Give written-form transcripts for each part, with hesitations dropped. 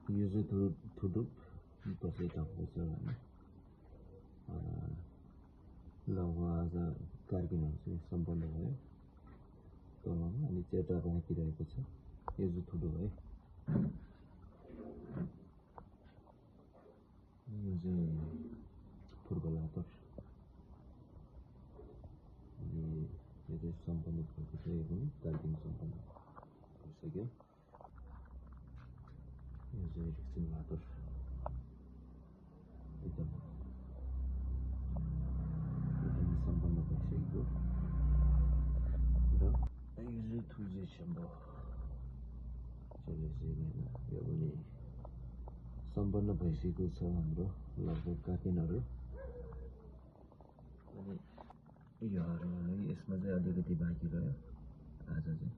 यो चाहिँ थुडुप पछि टक्को छ भने लगभग आज कार्किनहरू चाहिँ सम्पन्न भयो तलमा अनि चेटा बाँकी रहेको छ यो चाहिँ थुडुप है यो चाहिँ फुटबल हातर अनि यो चाहिँ सम्पन्न भएको छ यो पनि कार्किन सम्पन्न भइसक्यो यो चाहिँ एकछिन हातर एकदम सम्पन्न भइसकेको र यो चाहिँ थुजे छम्बो यो पनि सम्पन्न भइसकेको छ हाम्रो लगभग कार्किनहरू अनि यसमा चाहिँ अलिकति बाँकी रह्यो आज चाहिँ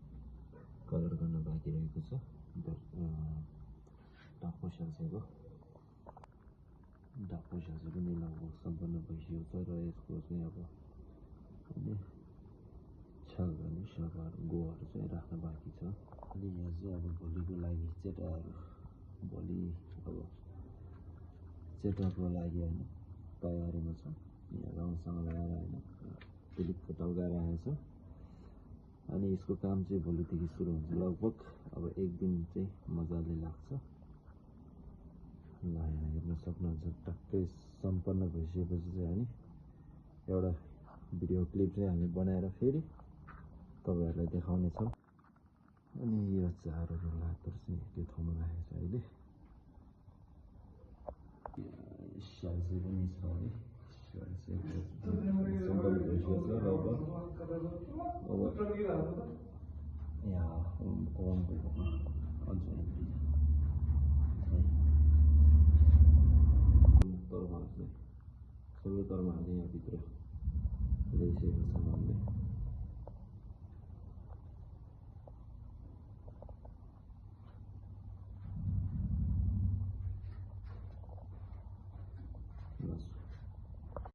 कलर गर्न बाँकी रहेको छ डाको स्याल्सेको पनि लगभग सम्पन्न भइसकेको छ र यसको चाहिँ अब छल अनि सफाहरू गोहरू चाहिँ राख्न बाँकी छ अनि यहाँ चाहिँ अब भोलिको लागि चेटाहरू भोलि अब चेटाको लागि होइन तयारीमा छ यहाँ रङसँग लगाएर होइन फिलिपको टल्काएर आएछ अनि यसको काम चाहिँ भोलिदेखि सुरु हुन्छ लगभग अब एक दिन चाहिँ मजाले लाग्छ ल यहाँ हेर्न सक्नुहुन्छ टक्कै सम्पन्न भइसकेपछि चाहिँ हामी एउटा भिडियो क्लिप चाहिँ हामी बनाएर फेरि तपाईहरुलाई देखाउनेछौँ अनि यो चारहरू लातर चाहिँ त्यो ठाउँमा राखेको छ अहिले स्याल्से पनि छ है स्याल्से सम्पन्न भइसकेको छ र अब यहाँ ओमको अझ तर्माहरू चाहिँ सबै तर्माहरू चाहिँ यहाँभित्र ल्याइसकेको छ हामीले